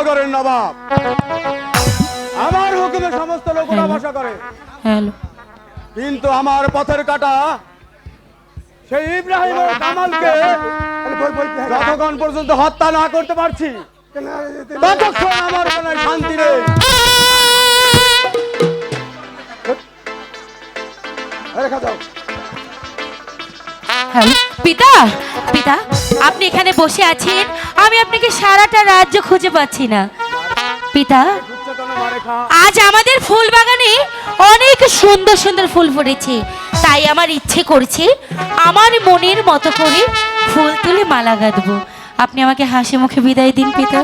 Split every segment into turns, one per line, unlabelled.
নগরের নবাব। আমার হুকুমে সমস্ত লোক উঠা বসা করে, কিন্তু আমার পথের কাটা সেই ইব্রাহিম ও কামালকে যতক্ষণ পর্যন্ত হত্যা না করতে পারছি ততক্ষণ আমার কোনো শান্তি নেই।
হ্যালো পিতা, পিতা আপনি এখানে বসে আছেন, আমি আপনাকে সারাটা রাজ্য খুঁজে পাচ্ছি না। পিতা, আজ আমাদের ফুল বাগানে অনেক সুন্দর সুন্দর ফুল ফুটেছে, তাই আমার ইচ্ছে করছে আমার মনের মতো করে ফুল তুলে মালা গাঁথবো। আপনি আমাকে হাসি মুখে বিদায় দিন পিতা।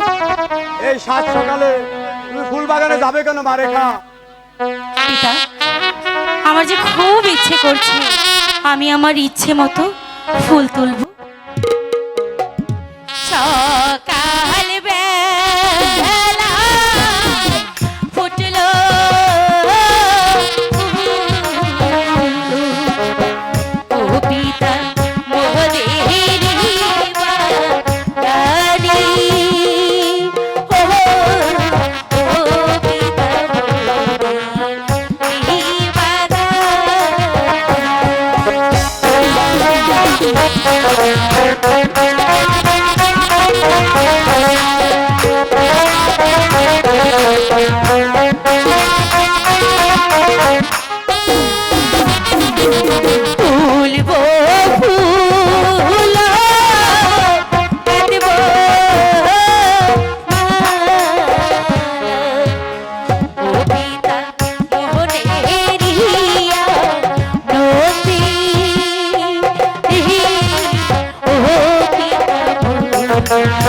এই সাত সকালে তুমি ফুল বাগানে যাবে কেন মারেখা?
পিতা, আমার যে খুব ইচ্ছে করছে আমি আমার ইচ্ছে মতো ফুল তুলব। সকাল বেলা ফুটলো ও পিতা মোদের বাগানে, ও পিতা মোদের তুলবো ফুল কাঁদবো ও পিতা মোহনেরিয়া নদী, ও পিতা মোহনেরিয়া।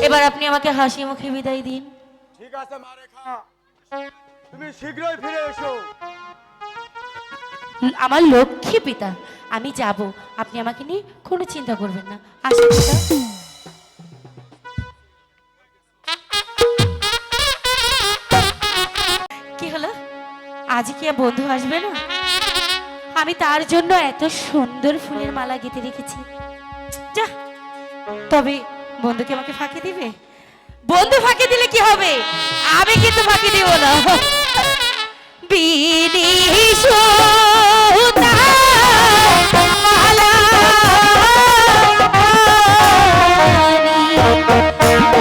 এবার আপনি আমাকে হাসি মুখে বিদায় দিন।
ঠিক আছে মারেখা, তুমি শীঘ্রই ফিরে এসো।
আমার লক্ষ্মী পিতা, আমি যাব, আপনি আমাকে নিয়ে কোনো চিন্তা করবেন না। আসি পিতা। কি হলো, আজ কি আর বন্ধু আসবে না? আমি তার জন্য এত সুন্দর ফুলের মালা গেঁথে রেখেছি। যা, তবে বন্ধুকে আমাকে ফাঁকি দিবে? বন্ধু ফাঁকি দিলে কি হবে, আমি কিন্তু ফাঁকি দিব না। বিনিশুতা মালা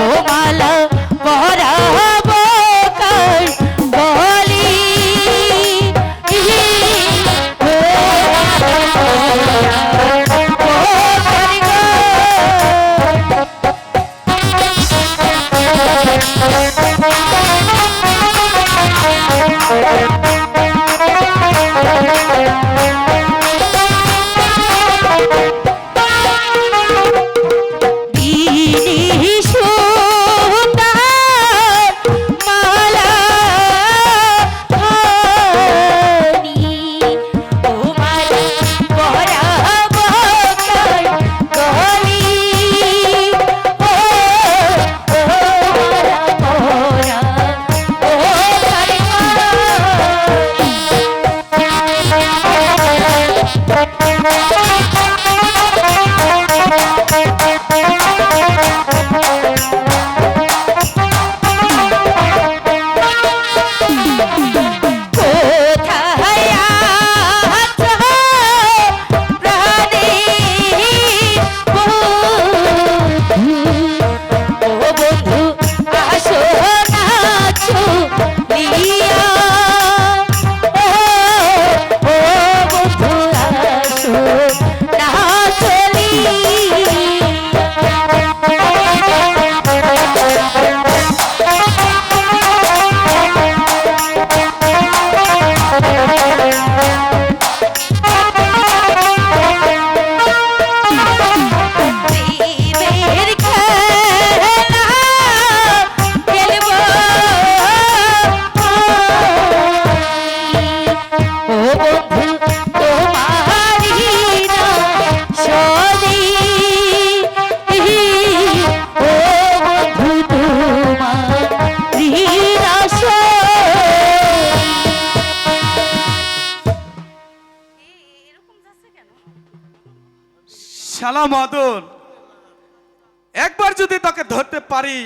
ও মালা পরাবো কার বলি, বিনিশ
শালা মদন, একবার যদি তোকে ধরতে পারি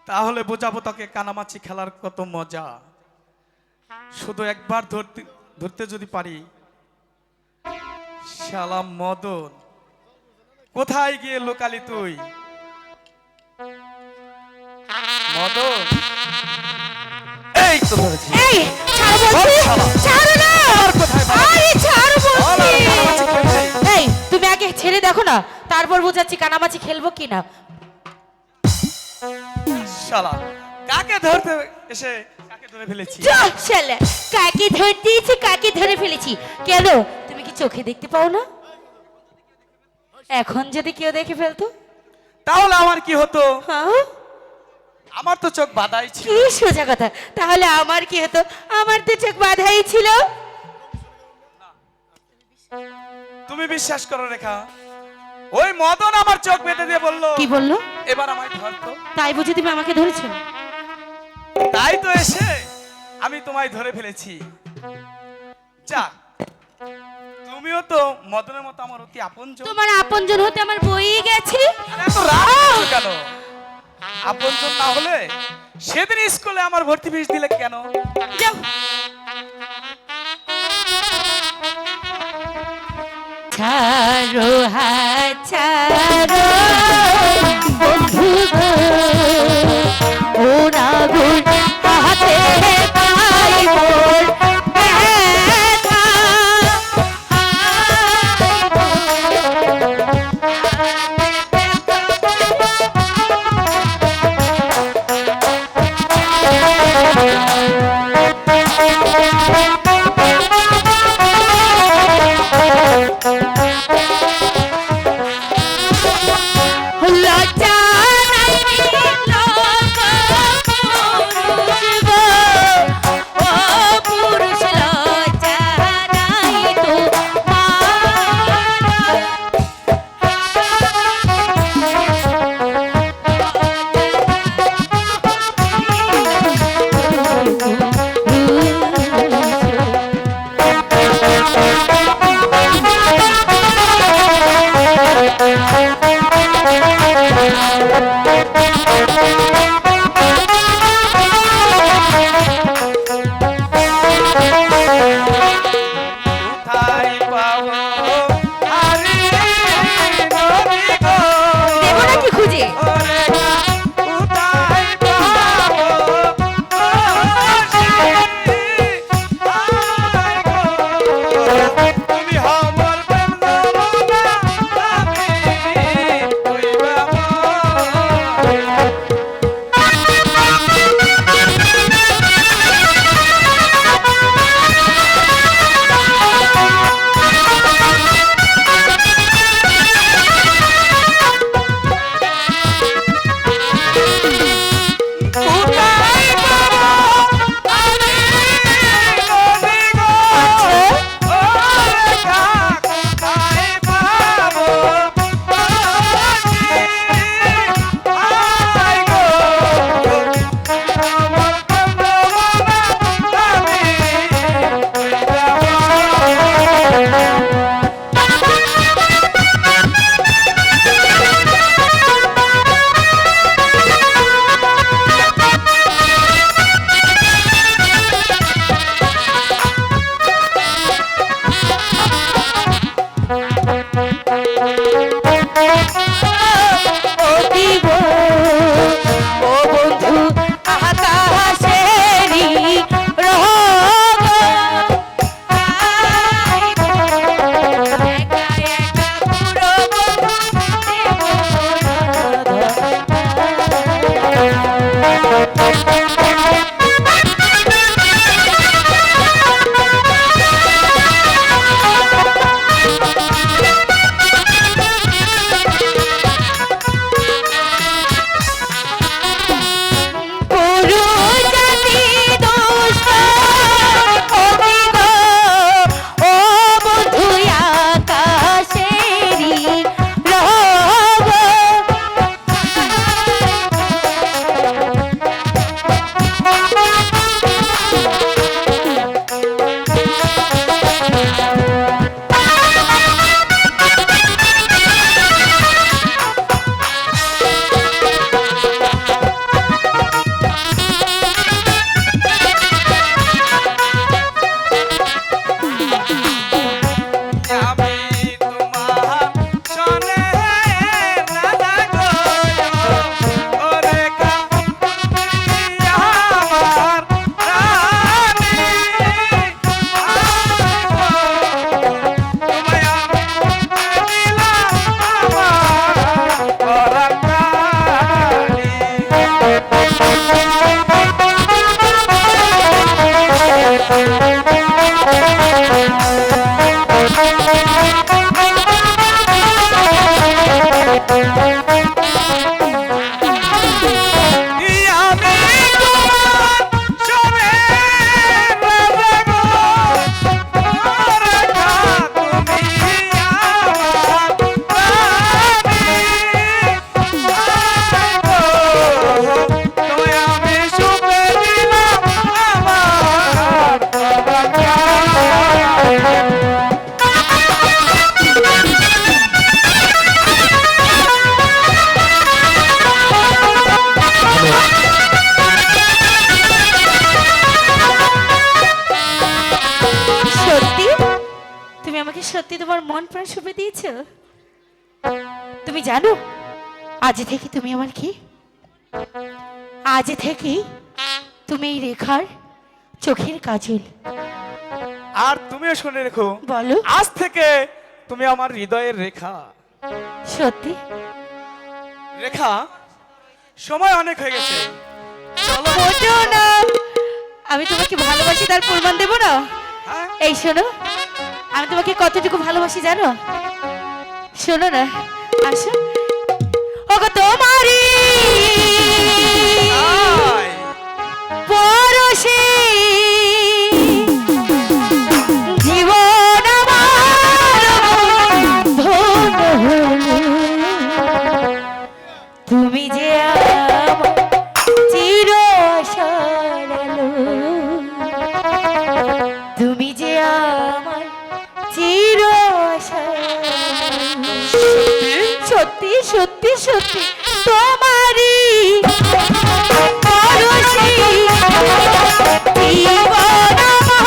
তাহলে বোঝাবো তোকে কানামাছি খেলার কত মজা। শুধু একবার ধরতে ধরতে যদি পারি। শালা মদন, কোথায় গিয়ে লোকালি তুই? মদন, এই তো ধরেছি।
এই ছাড়ো বলছি,
শালা।
ছাড়ো না।
আর কোথায় পালাবি?
আরে ছাড়ো
বল, আর
বলছি।
কানামাছি খেলবি?
এই তুমি আগে ছেড়ে দেখো না, তারপর বোঝাচ্ছি কানামাছি খেলবো কিনা।
শালা, কাকে ধরতে এসে কাকে ধরে ফেলেছি?
যাও শালা, কাকে ধরতে ইচ্ছে কাকে ধরে ফেলেছি। কেন তুমি কি চোখে দেখতে পাও না? এখন যদি কেউ দেখে ফেলতো?
তাহলে আমার কি হতো?
হ্যাঁ,
আমার তো চোখ বাঁধাই ছিল।
কি সোজা কথা। তাহলে আমার কি হতো? আমার তো চোখ বাঁধাই ছিল।
তুমি বিশ্বাস করো রেখা, ওই মদন আমার চোখ বেঁধে দিয়ে বললো
কি বললো?
এবার আমায় ধরতো।
তাই বুঝে তুমি আমাকে ধরেছো?
তাই তো এসে আমি তোমায় ধরে ফেলেছি। যাক, তুমিও তো মদনের মতো আমার অতি আপনজন।
তোমার আপনজন হতে আমার বই গেছে।
আরে এত রাগ করছো কেন? আপনজন না হলে সেদিন স্কুলে আমার ভর্তি ফিস দিলে কেন?
যাও। ছাড়ো হাত ছাড়ো বন্ধু গো, ও নাগুর হাতে পাই মোর ব্যথা। লজ্জা আমার মন প্রাণ শুভে দিয়েছো। তুমি জানো আজ থেকে তুমি আমার কি, আজ থেকে তুমি এই রেখার চোখের কাজল।
আর তুমিও শুনে রেখো,
বলো।
আজ থেকে তুমি আমার হৃদয়ের রেখা।
সত্যি?
রেখা, সময় অনেক হয়ে গেছে, চলো।
মোটেও না, আমি তোমাকে ভালোবাসি তার প্রমাণ দেবো না?
হ্যাঁ?
এই শোনো, আমি তোমাকে কতটুকু ভালোবাসি জানো? শোনো না, আসো। ওগো তোমারই
আয়।
পরশে জীবন আমার ধন্য হলো। তুমি যে আমার চির আশার আলো, তুমি যে আমার চির আশার আলো। সত্যি সত্যি সত্যি তোমারই পরশে জীবন আমার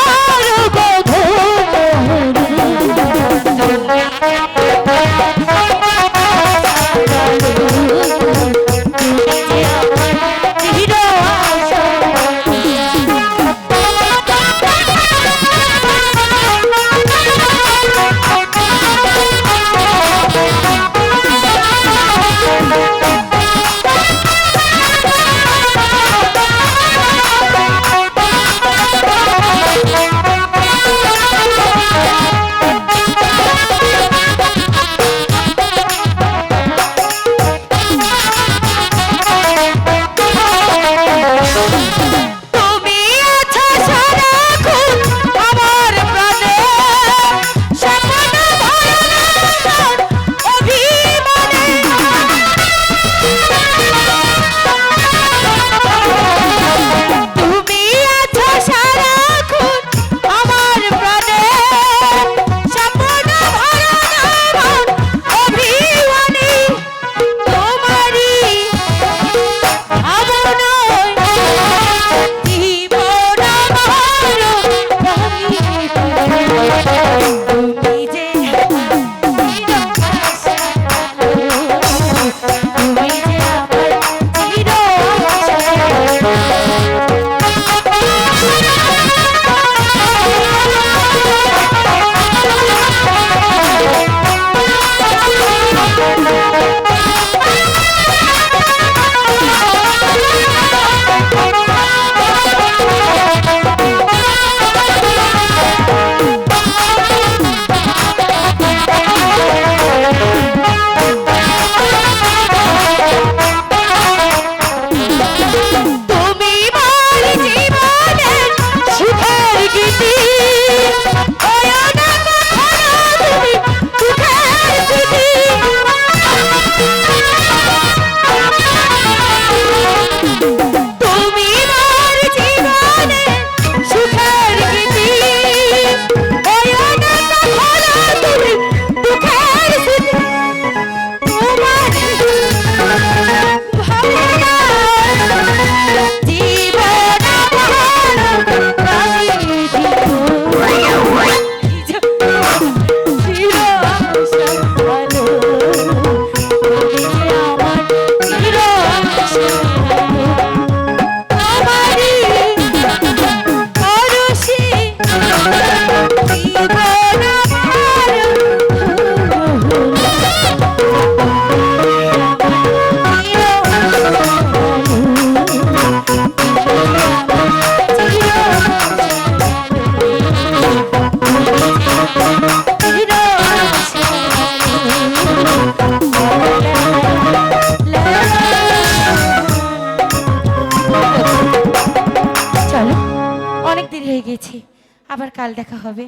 আবার কাল দেখা হবে।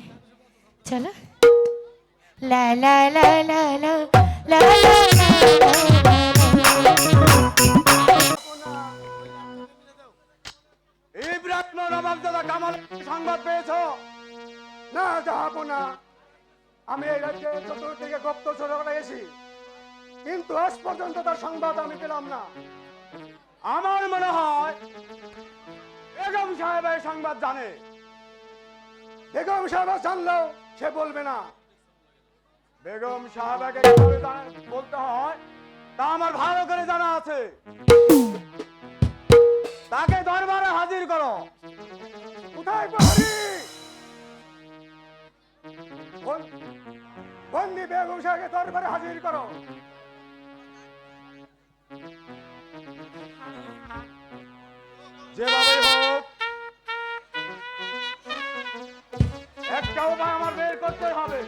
চলো। লা লা লা লা লা লা লা।
ইব্রাহিম নবাবজাদা কামাল সংবাদ পেয়েছো?
না যাবো না। আমি এই রাজ্যে চতুর্দিকে গুপ্তচর করে গেছি, কিন্তু আজ পর্যন্ত তার সংবাদ আমি পেলাম না।
আমার মনে হয় বেগম সাহেব এই সংবাদ জানে।
বেগম সাহেব জানলেও সে বলবে না।
বেগম সাহেবাকে কিভাবে বলতে হয় তা আমার ভালো করে জানা আছে। তাকে দরবারে হাজির করো।
কোথায় প্রহরী? বন্দি বেগম সাহেবকে দরবারে হাজির করো।
যেভাবে হোক একটা উপায় আমার বের করতে হবে।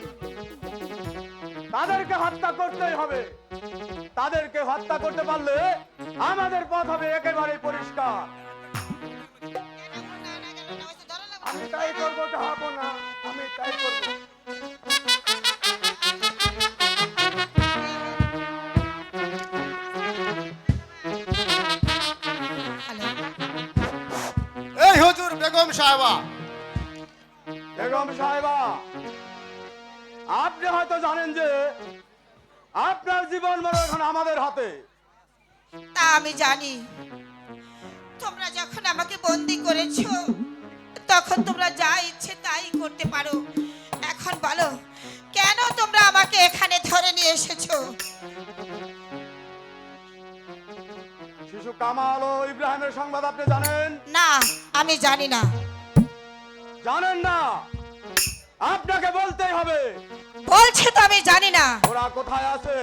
তাদেরকে হত্যা করতেই হবে। তাদেরকে হত্যা করতে পারলে আমাদের পথ হবে একেবারে পরিষ্কার।
আমি তাই করবো যাবো না, আমি তাই করবো।
এই হুজুর বেগম সাহেবা।
বেগম সাহেবা, আপনি হয়তো জানেন যে আপনার জীবন মরণ এখন আমাদের হাতে।
তা আমি জানি। তোমরা যখন আমাকে বন্দি করেছো তখন তোমরা যা ইচ্ছে তাই করতে পারো। এখন বলো কেন তোমরা আমাকে এখানে ধরে নিয়ে এসেছো?
শিশু কামাল ও ইব্রাহিমের সংবাদ আপনি জানেন?
না, আমি জানি না।
জানেন না? আপনাকে বলতেই হবে।
বলছে তো আমি জানি না।
ওরা কোথায় আছে?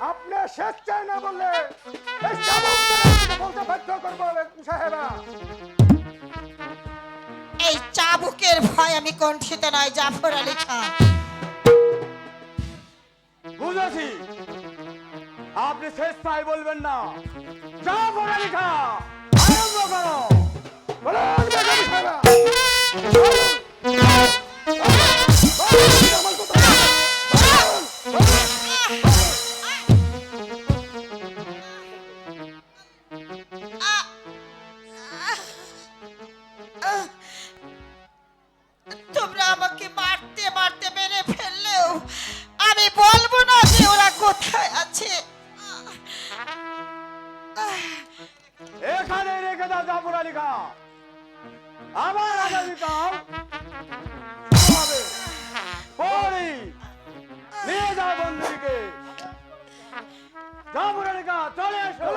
আপনি স্বেচ্ছায় না বললে এই চাবুককে বলতে বাধ্য করবো বেগম সাহেবা।
এই চাবুকের ভয় আমি কণ্ঠিত নয়, জাফর আলী খান।
বুঝেছি, আপনি স্বেচ্ছায় বলবেন না। জাফর আলী খান, আরম্ভ করো।
বলুন বেগম সাহেবা। আমার কথা
তোমরা আমাকে মারতে মারতে মেরে ফেললেও আমি বলবো না যে ওরা কোথায় আছে।
এখানে রেখে দাও জাফর আলী খান। আমার আগামীকাল হবে পরি নিয়ে যাও বন্ধুকে। জাফর আলী খান চলে এসো।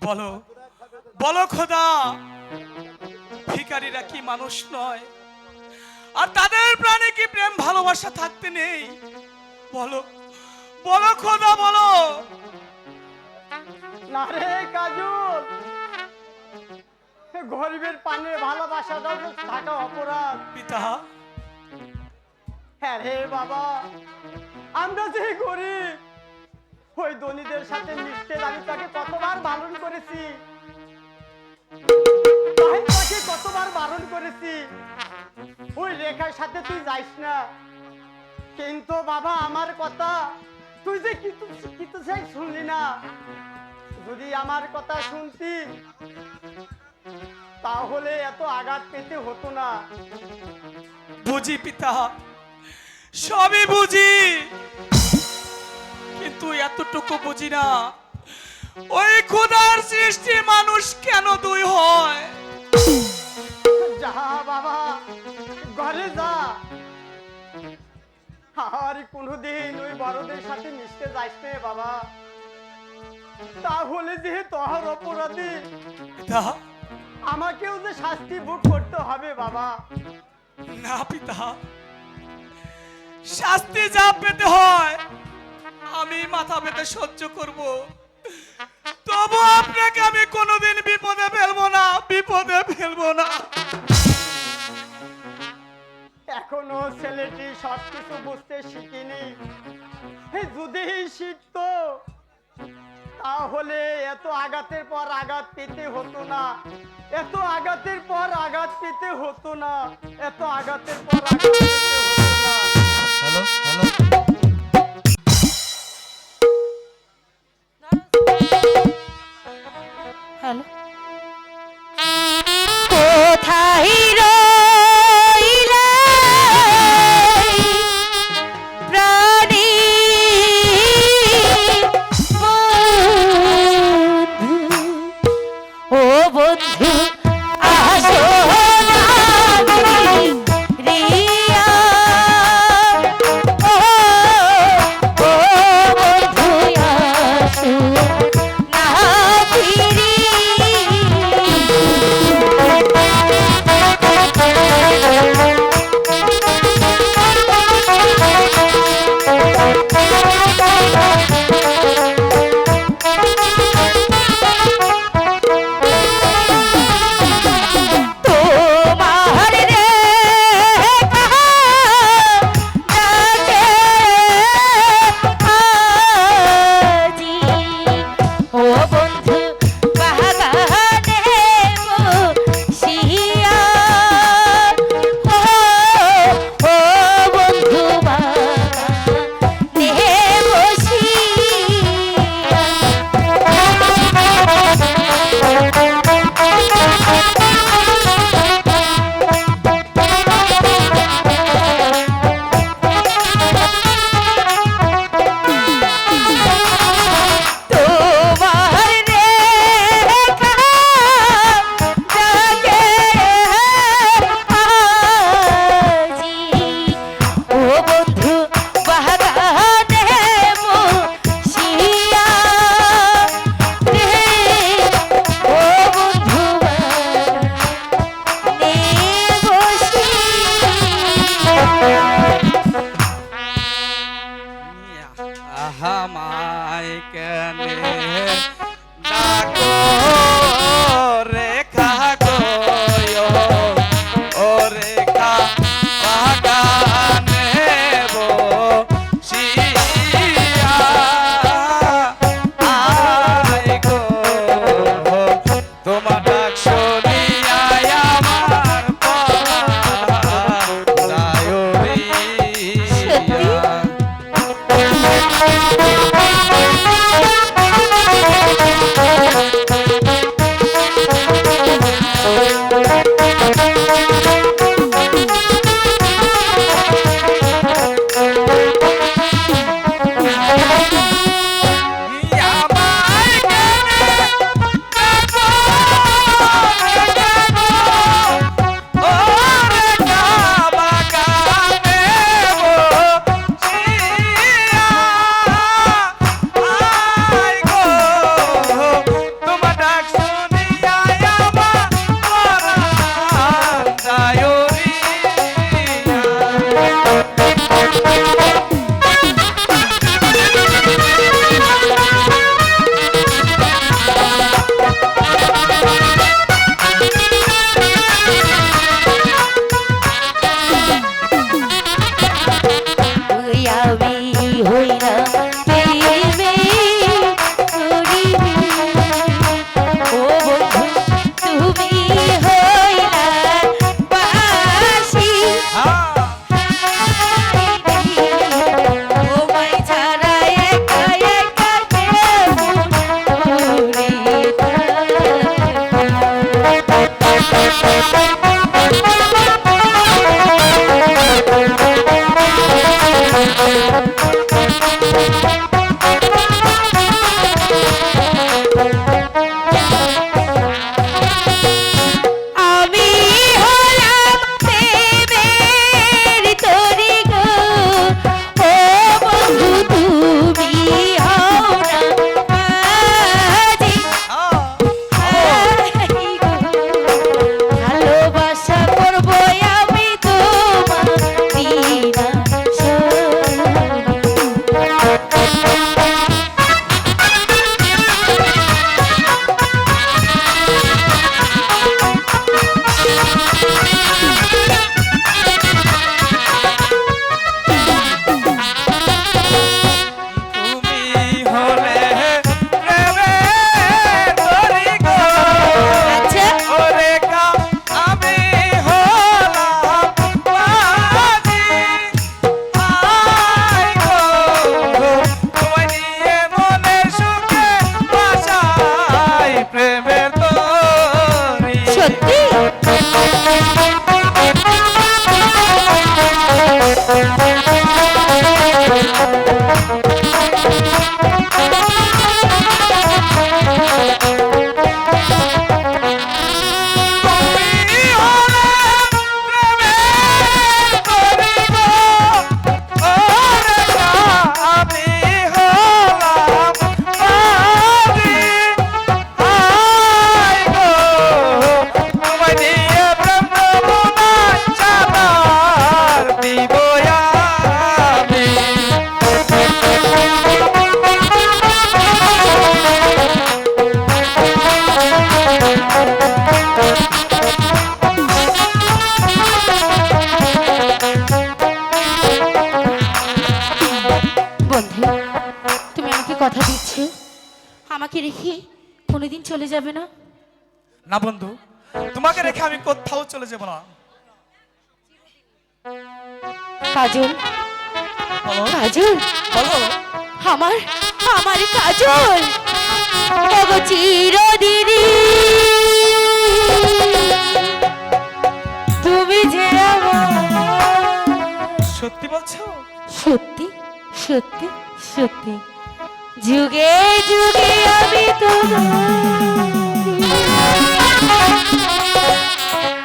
বলো বলো খোদা, ভিখারিরা কি মানুষ নয়? আর তাদের প্রাণে কি প্রেম ভালোবাসা থাকতে নেই? বলো বলো খোদা, বলো।
না রে কাজল, গরিবের পানে ভালোবাসা থাকা অপরাধ।
পিতা,
হ্যাঁ রে বাবা, আমরা যে গরিব, ওই ধনীদের সাথে মিশতে আমি তাকে কতবার বারণ করেছি। তাই তাকে কতবার বারণ করেছি ওই রেখার সাথে তুই যাইস না। কিন্তু বাবা আমার কথা তুই যে কিছু চাই শুনলি না। যদি আমার কথা শুনতি তাহলে এত আঘাত পেতে হতো না।
বুঝি পিতা, সবই বুঝি, কিন্তু এতটুকু বুঝি না ওই খোদার সৃষ্টি মানুষ কেন দুই হয়।
যা বাবা, ঘরে যা, আর কোনোদিন ওই বড়দের সাথে মিশতে যাইস না বাবা। তাহলে যে তোর অপরাধী,
পিতা,
আমাকেও যে শাস্তি ভোগ করতে হবে বাবা।
না পিতা, শাস্তি যা পেতে হয় আমি মাথা পেতে সহ্য করব, তবু আপনাকে আমি কোনোদিন বিপদে ফেলবো না, বিপদে ফেলবো না।
এখনো ছেলেটি সবকিছু বুঝতে শিখিনি। যদি শিখতো তাহলে এত আঘাতের পর আঘাত পেতে হতো না, এত আঘাতের পর আঘাত পেতে হতো না, এত আঘাতের পর আঘাত পেতে হতো না।
Hello hello.
হ্যালো, বন্ধু বাগানে বসিয়া রে, ও বন্ধু বাগানে বসিয়া।
আহামায় কেনে ডাকো রেখা গো ও রেখা বাগানে বসিয়া আয় গো তোমার ডাক শুনিয়া আমার প্রাণ যায় উড়িয়া।
আমাকে রেখে কোনোদিন চলে যাবে না?
না বন্ধু, তোমাকে রেখে আমি কোথাও চলে যাব না।
কাজল,
বলো
কাজল,
বলো।
আমার আমার কাজল, ওগো চিরদিনই তুমি যে আমার।
সত্যি বলছো?
সত্যি সত্যি সত্যি, যুগে যুগে আমি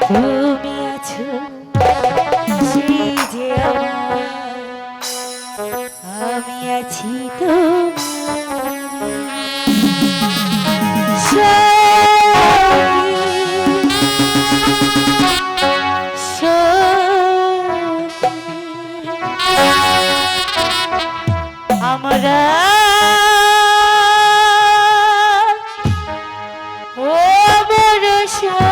তুমি আছো সেই যে আমার আমি আছি আমরা ও বরষা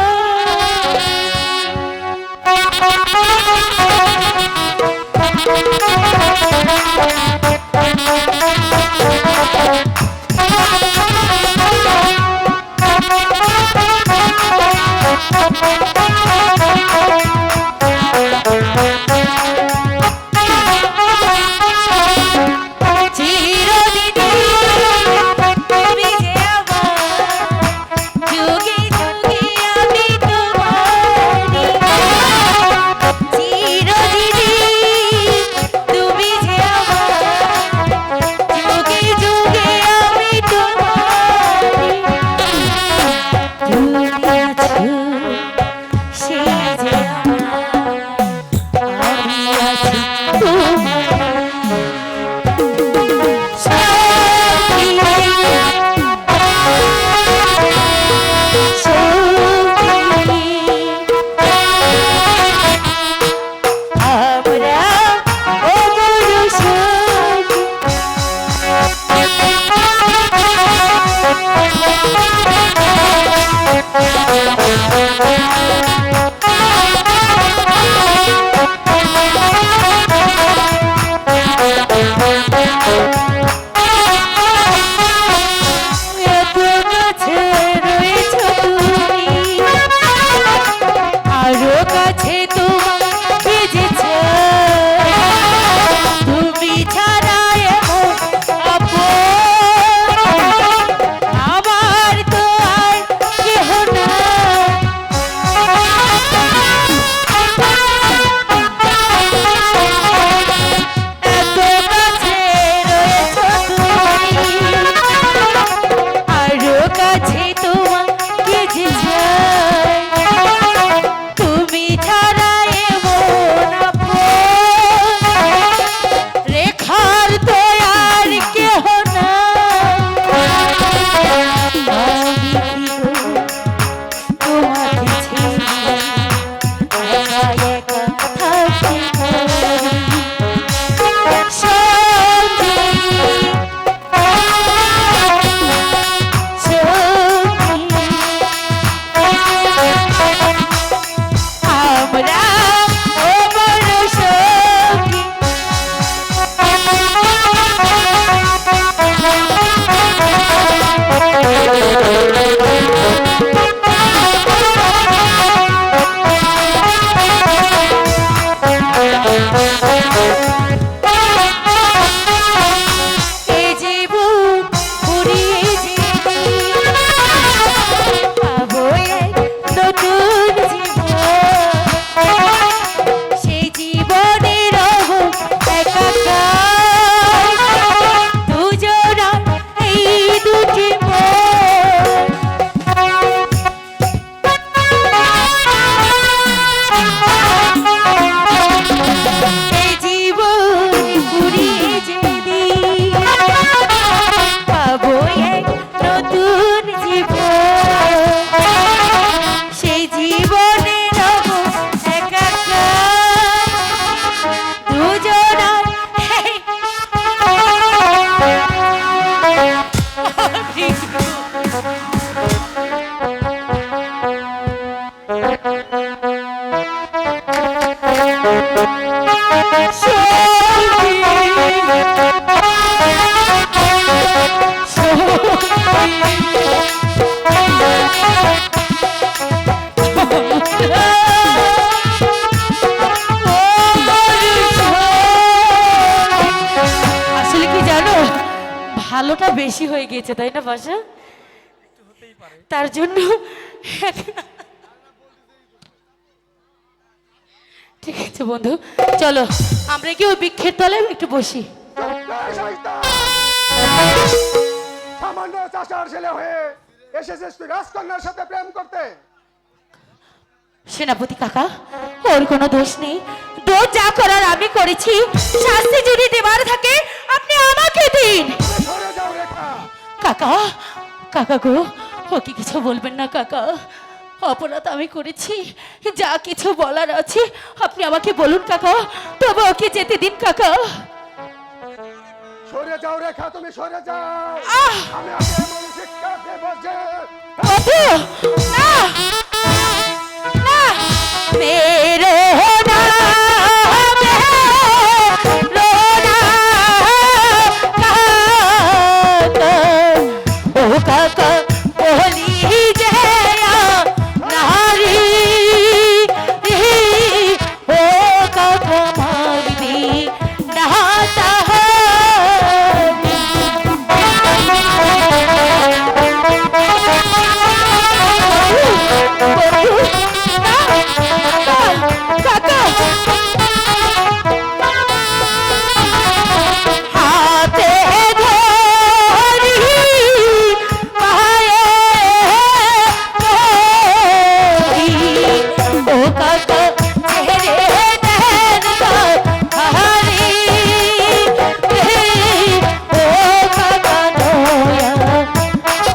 ভালোটা বেশি হয়ে গিয়েছে তাই না বাসা তার জন্য ঠিক আছে বন্ধু চলো আমরা কি ওই বৃক্ষের তলায় একটু বসি
সামান্য চাষার ছেলে হয়ে এসেছিস তুই রাজকন্যার সাথে প্রেম করতে
সেনাপতি কাকা ওর কোনো দোষ নেই দোষ যা করার আমি করেছি শাস্তি যদি দেবার থাকে আপনি কাকা, কাকা গো, ওকে কিছু বলবেন না কাকা। অপরাধ আমি করেছি, যা কিছু বলার আছে আপনি আমাকে বলুন কাকা, তবে ওকে যেতে দিন কাকা।
সরে যাও রেখা, তুমি সরে যাও।
আহ!
আমি আগে এমন শিক্ষা দেব যে
বন্ধু, না না, মেরে না ও কাকা বলি যে নারী ও কাকা মারবি না কাকা হাতে ধরি পায়ে ধরি ও কাকা ছেড়ে দেন হারি ও কাকা দয়া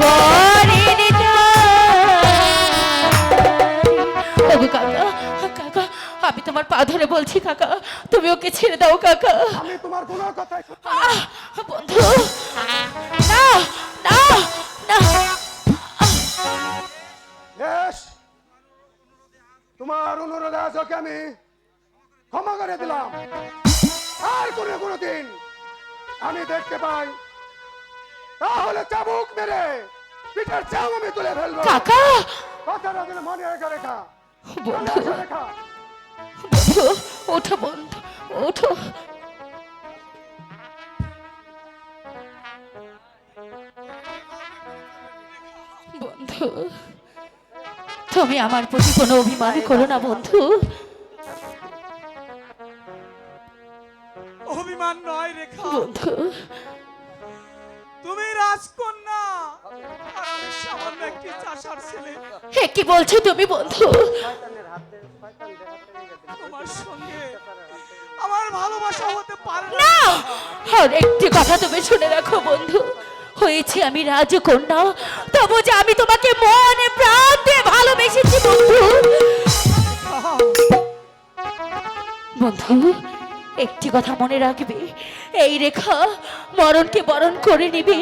করিনি ওগো কাকা, কাকা আমি তোমার পা ধরে বলছি কাকা, তুমি ওকে ছেড়ে দাও কাকা।
আমি তোমার কোনো কথাই শুনবো না।
আহ, বন্ধু, না না না।
বেশ, তোমার অনুরোধে আজ ওকে আমি ক্ষমা করে দিলাম। আর কোনো দিন আমি দেখতে পাই তাহলে চাবুক মেরে পিঠের চাম আমি তুলে ফেলবো।
কাকা,
কথাটা যেন মনে রেখে রেখা।
বন্ধু,
মনে রেখা।
বন্ধু ওঠো বন্ধু, ওঠো। বন্ধু, তুমি আমার প্রতি কোনো অভিমান করো না বন্ধু।
অভিমান নয় রেখা,
বন্ধু,
তুমি রাজকন্যা আর আমি সামান্য একটি চাষার ছেলে।
হে কি বলছো তুমি বন্ধু?
তোমার সঙ্গে আমার ভালোবাসা হতে পারে না।
না, আর একটি কথা তুমি শুনে রাখো বন্ধু, হয়েছে আমি রাজকন্যা, তবু যে আমি তোমাকে মনে প্রাণ দিয়ে ভালোবেসেছি বন্ধু। বন্ধু একটি কথা মনে রাখবে, এই রেখা মরণকে বরণ করে নিবি,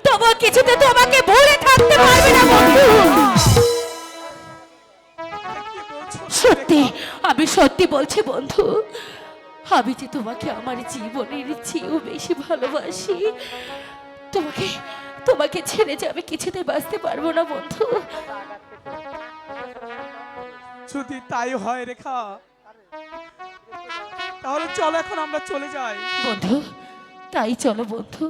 তবু কিছুতে তোমাকে ভুলে থাকতে পারবে না বন্ধু।
কি বলছো
সত্যি, আমি সত্যি বলছি বন্ধু, আমি যে তোমাকে আমার জীবনের চেয়েও বেশি ভালোবাসি। তোমাকে তোমাকে ছেড়ে যে আমি কিছুতে বাঁচতে পারবো না বন্ধু।
যদি তাই হয় রেখা, তাহলে চলো এখন আমরা চলে যাই।
বন্ধু তাই চলো বন্ধু।